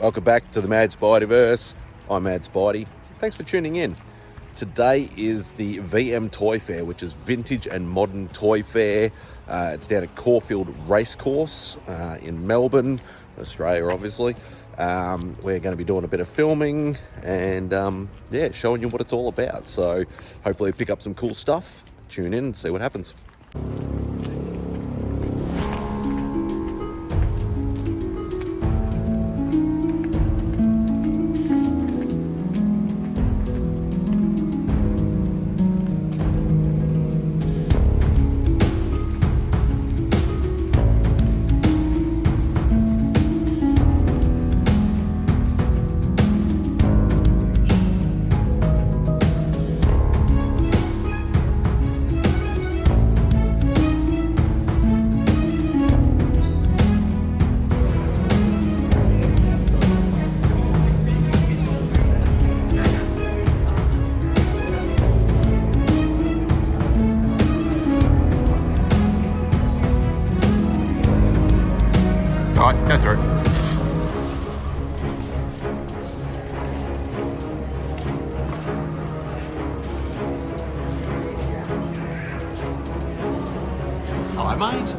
Welcome back to the Mad Spideyverse. I'm Mad Spidey. Thanks for tuning in. Today is the VM Toy Fair, which is vintage and modern toy fair. It's down at Caulfield Racecourse in Melbourne, Australia, obviously. We're going to be doing a bit of filming and showing you what it's all about. So hopefully pick up some cool stuff. Tune in and see what happens. Alright, go through. Hello, mate.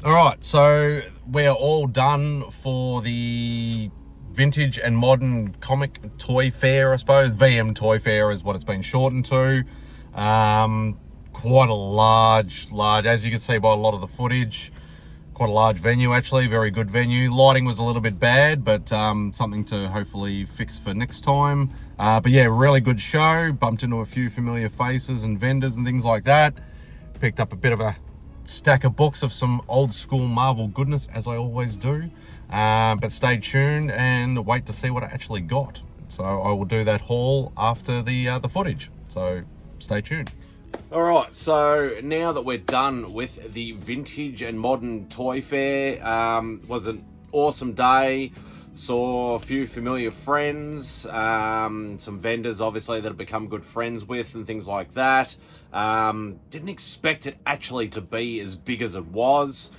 Alright, so we're all done for the vintage and modern comic toy fair, I suppose. VM Toy Fair is what it's been shortened to. Quite a large, as you can see by a lot of the footage, quite a large venue actually, very good venue. Lighting was a little bit bad, but something to hopefully fix for next time. But yeah, really good show. Bumped into a few familiar faces and vendors and things like that. Picked up a bit of a stack of books of some old school Marvel goodness, as I always do. But stay tuned and wait to see what I actually got. So I will do that haul after the footage. So stay tuned. All right, so now that we're done with the vintage and modern toy fair, was an awesome day. Saw a few familiar friends, some vendors obviously that I've become good friends with and things like that. Didn't expect it actually to be as big as it was.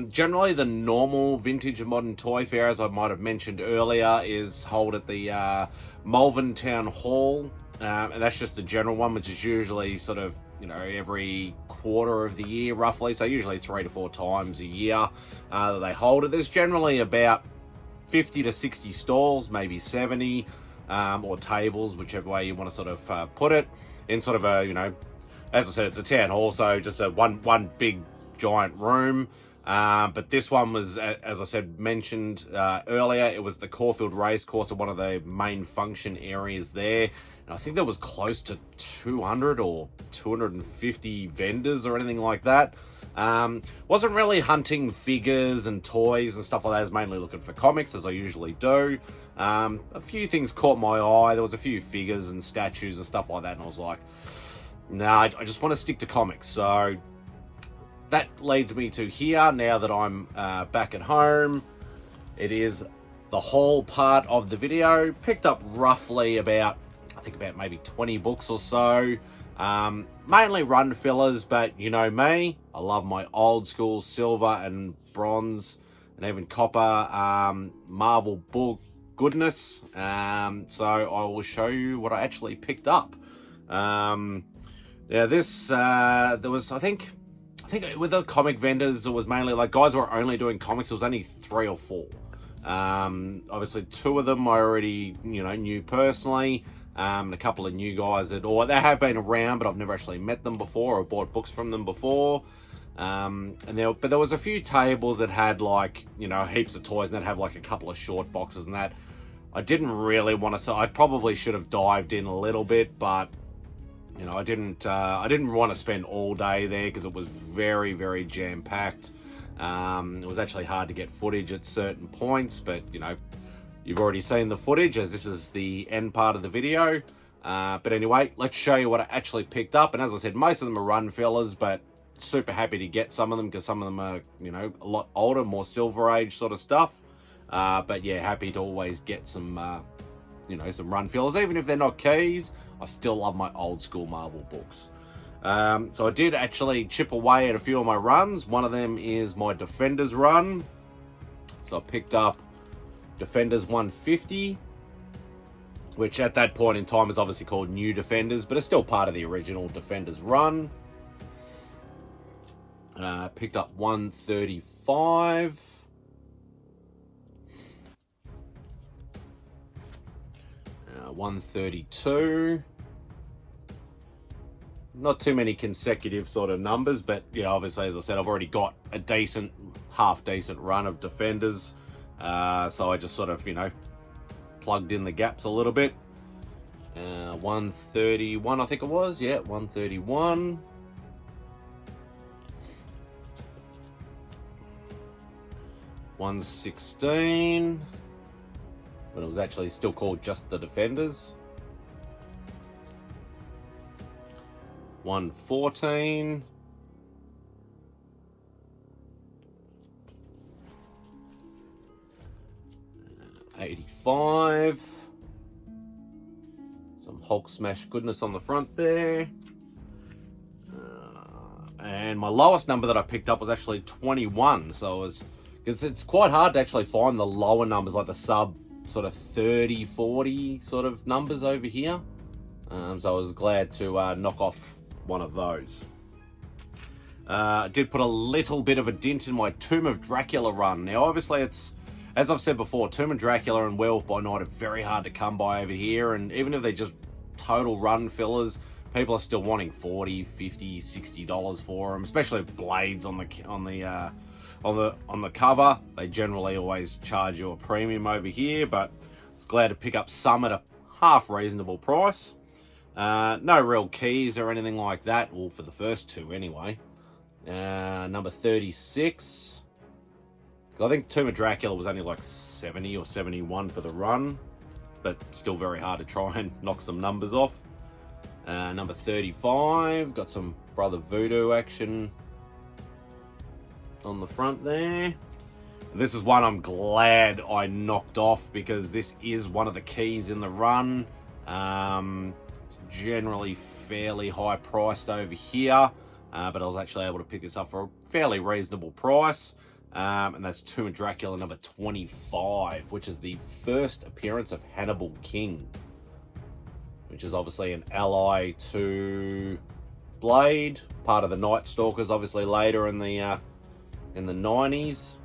Generally the normal vintage and modern toy fair, as I might have mentioned earlier, is held at the Malvern Town Hall. And that's just the general one, which is usually sort of, you know, every quarter of the year roughly. So usually 3 to 4 times a year that they hold it. There's generally about 50 to 60 stalls, maybe 70, or tables, whichever way you want to sort of put it, in sort of a, you know, as I said, it's a town hall, so just a one big giant room. But this one was, as I said, mentioned earlier, it was the Caulfield Racecourse, one of the main function areas there. And I think there was close to 200 or 250 vendors or anything like that. Wasn't really hunting figures and toys and stuff like that. I was mainly looking for comics, as I usually do. A few things caught my eye. There was a few figures and statues and stuff like that, and I was like, nah, I just want to stick to comics. So that leads me to here, now that I'm back at home. It is the haul part of the video. Picked up roughly about, I think about maybe 20 books or so. Mainly run fillers, but you know me, I love my old school silver and bronze and even copper Marvel book goodness. So I will show you what I actually picked up. Yeah, this there was, I think with the comic vendors, it was mainly like guys who were only doing comics. It was only 3 or 4. Obviously 2 of them I already, you know, knew personally. And a couple of new guys or they have been around, but I've never actually met them before or bought books from them before. But there was a few tables that had, like, you know, heaps of toys, and that have like a couple of short boxes and that. I didn't really want to, so I probably should have dived in a little bit, but you know, I didn't want to spend all day there because it was very, very jam-packed. It was actually hard to get footage at certain points, but you know, you've already seen the footage, as this is the end part of the video. But anyway, let's show you what I actually picked up. And as I said, most of them are run fillers, but super happy to get some of them because some of them are, you know, a lot older, more Silver Age sort of stuff. But yeah, happy to always get some, you know, some run fillers. Even if they're not keys, I still love my old school Marvel books. So I did actually chip away at a few of my runs. One of them is my Defenders run. So I picked up Defenders 150, which at that point in time is obviously called New Defenders, but it's still part of the original Defenders run. Picked up 135. 132. Not too many consecutive sort of numbers, but yeah, obviously, as I said, I've already got a decent, half decent run of Defenders. So I just sort of, you know, plugged in the gaps a little bit. 131, I think it was. Yeah, 131. 116. When it was actually still called just the Defenders. 114. 85. Some Hulk smash goodness on the front there. And my lowest number that I picked up was actually 21. So it was, because it's quite hard to actually find the lower numbers, like the sub sort of 30, 40 sort of numbers over here. So I was glad to knock off one of those. I did put a little bit of a dent in my Tomb of Dracula run. Now, obviously, it's, as I've said before, Tomb of Dracula and Werewolf by Night are very hard to come by over here, and even if they're just total run fillers, people are still wanting $40, $50, $60 for them, especially blades on the cover. They generally always charge you a premium over here, but I was glad to pick up some at a half reasonable price. No real keys or anything like that, well, for the first two anyway. Number 36. I think Tomb of Dracula was only like 70 or 71 for the run, but still very hard to try and knock some numbers off. Number 35, got some Brother Voodoo action on the front there. And this is one I'm glad I knocked off because this is one of the keys in the run. It's generally fairly high priced over here, but I was actually able to pick this up for a fairly reasonable price. And that's Tomb of Dracula number 25, which is the first appearance of Hannibal King, which is obviously an ally to Blade, part of the Night Stalkers, obviously later in the 90s,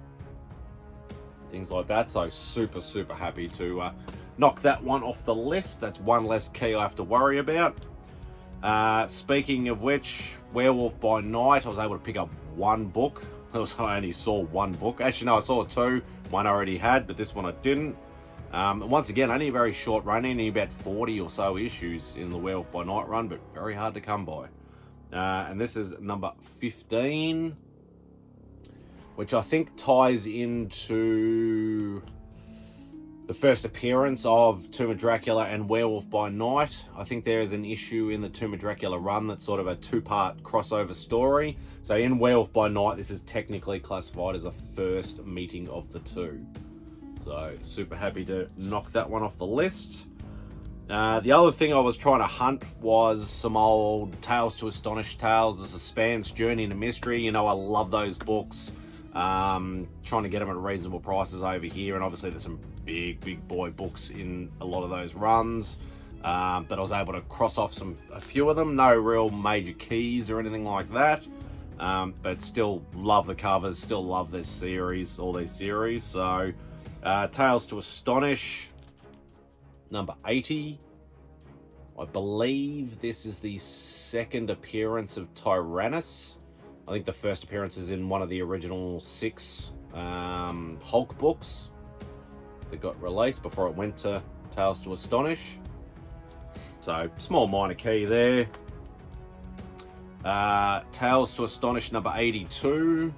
things like that. So super happy to knock that one off the list. That's one less key I have to worry about. Speaking of which, Werewolf by Night, I was able to pick up one book. I only saw one book. Actually, no, I saw two. One I already had, but this one I didn't. And once again, only a very short run, only about 40 or so issues in the Werewolf by Night run, but very hard to come by. And this is number 15, which I think ties into the first appearance of Tomb of Dracula and Werewolf by Night. I think there is an issue in the Tomb of Dracula run that's sort of a two-part crossover story. So in Werewolf by Night, this is technically classified as a first meeting of the two. So super happy to knock that one off the list. The other thing I was trying to hunt was some old Tales to Astonish Tales of Suspense, Journey into Mystery. You know, I love those books. Trying to get them at reasonable prices over here, and obviously there's some big boy books in a lot of those runs, but I was able to cross off a few of them. No real major keys or anything like that, but still love the covers, still love this series, all these series. So Tales to Astonish number 80, I believe this is the second appearance of Tyrannus. I think the first appearance is in one of the original 6 Hulk books that got released before it went to Tales to Astonish. So, small minor key there. Tales to Astonish number 82.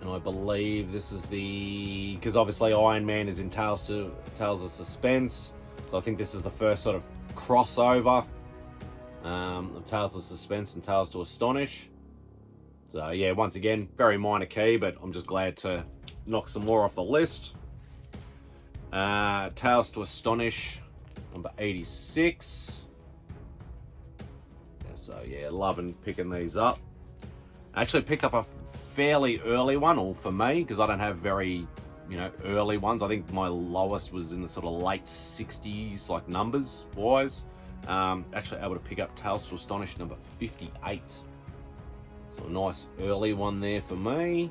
And I believe this is because obviously Iron Man is in Tales of Suspense. So I think this is the first sort of crossover of Tales of Suspense and Tales to Astonish. So yeah, once again, very minor key, but I'm just glad to knock some more off the list. Tales to Astonish, number 86. Yeah, so yeah, loving picking these up. I actually picked up a fairly early one, all for me, because I don't have very, early ones. I think my lowest was in the sort of late 60s, like numbers wise. Actually able to pick up Tales to Astonish number 58. So a nice early one there for me.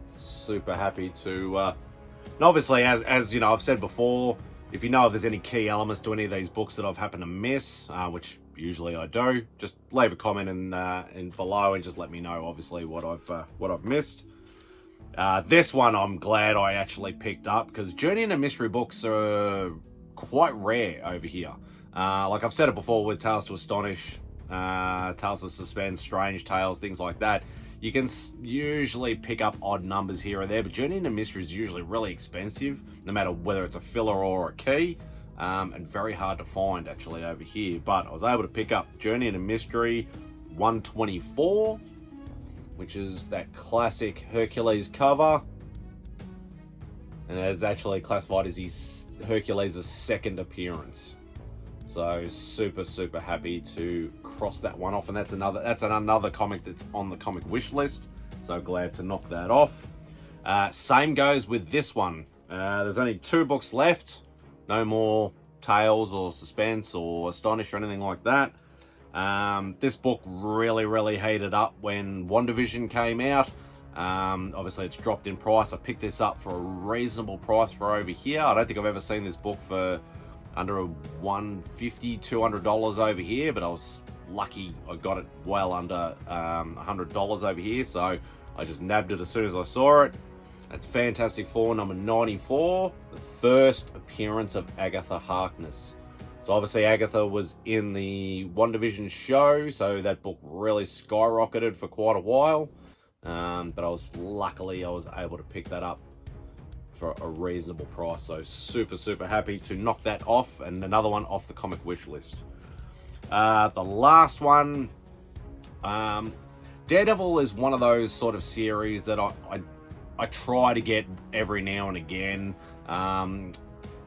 Super happy to, and obviously as I've said before, if you know if there's any key elements to any of these books that I've happened to miss, which usually I do, just leave a comment in below and just let me know obviously what I've missed. This one I'm glad I actually picked up because Journey into Mystery books are quite rare over here. Like I've said it before with Tales to Astonish, Tales of Suspense, Strange Tales, things like that. You can usually pick up odd numbers here or there, but Journey into Mystery is usually really expensive, no matter whether it's a filler or a key, and very hard to find actually over here. But I was able to pick up Journey into Mystery 124, which is that classic Hercules cover, and it is actually classified as Hercules' second appearance. So super happy to cross that one off, and that's another comic that's on the comic wish list. So glad to knock that off. Same goes with this one. There's only 2 books left. No more Tales or Suspense or Astonish or anything like that. This book really heated up when WandaVision came out. Obviously it's dropped in price. I picked this up for a reasonable price for over here. I don't think I've ever seen this book for under $150, $200 over here, but I was lucky I got it well under $100 over here, so I just nabbed it as soon as I saw it. That's Fantastic Four number 94, the first appearance of Agatha Harkness. So obviously Agatha was in the WandaVision show, so that book really skyrocketed for quite a while. But luckily I was able to pick that up for a reasonable price. So super happy to knock that off, and another one off the comic wish list. The last one, Daredevil is one of those sort of series that I try to get every now and again.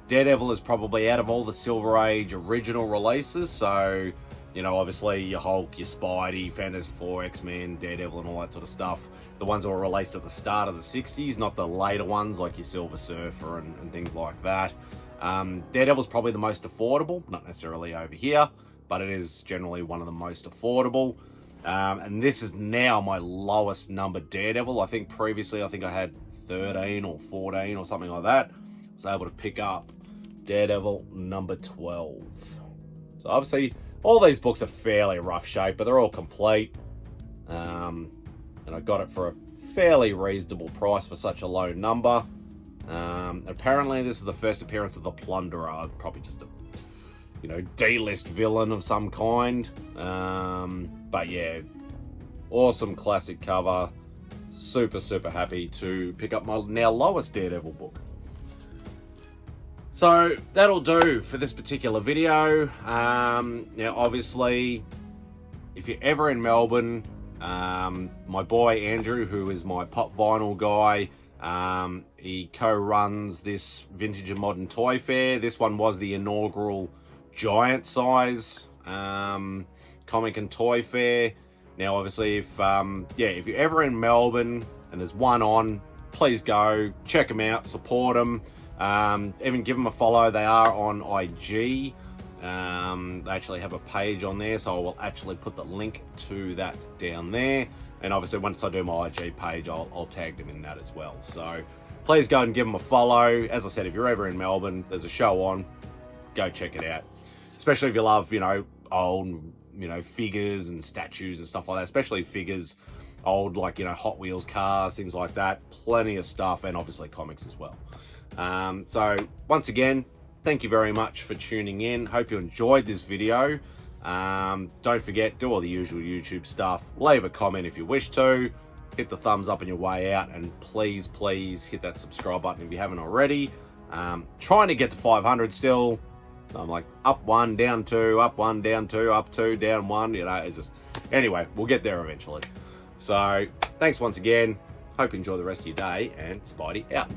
Daredevil is probably, out of all the Silver Age original releases, so, you know, obviously your Hulk, your Spidey, Fantastic Four, X-Men, Daredevil and all that sort of stuff, the ones that were released at the start of the 60s, not the later ones like your Silver Surfer and things like that. Daredevil's probably the most affordable, not necessarily over here, but it is generally one of the most affordable. And this is now my lowest number Daredevil. I think previously, I had 13 or 14 or something like that. I was able to pick up Daredevil number 12. So obviously, all these books are fairly rough shape, but they're all complete. And I got it for a fairly reasonable price for such a low number. Apparently, this is the first appearance of the Plunderer. Probably just a, you know, D-list villain of some kind. But yeah, awesome classic cover. Super happy to pick up my now lowest Daredevil book. So that'll do for this particular video. Now obviously, if you're ever in Melbourne, my boy Andrew, who is my pop vinyl guy, he co-runs this Vintage and Modern Toy Fair. This one was the inaugural giant size comic and toy fair. Now obviously, if you're ever in Melbourne and there's one on, please go check them out, support them, even give them a follow. They are on IG. They actually have a page on there, so I will actually put the link to that down there. And obviously, once I do my IG page, I'll tag them in that as well. So please go and give them a follow. As I said, if you're ever in Melbourne, there's a show on, go check it out. Especially if you love, you know, old, you know, figures and statues and stuff like that. Especially figures, old, like, you know, Hot Wheels cars, things like that. Plenty of stuff, and obviously comics as well. So once again, thank you very much for tuning in. Hope you enjoyed this video. Don't forget, do all the usual YouTube stuff. Leave a comment if you wish to. Hit the thumbs up on your way out, and please hit that subscribe button if you haven't already. Trying to get to 500 still. I'm like up one, down two, up one, down two, up two, down one. You know, it's just, anyway, we'll get there eventually. So thanks once again. Hope you enjoy the rest of your day, and Spidey out.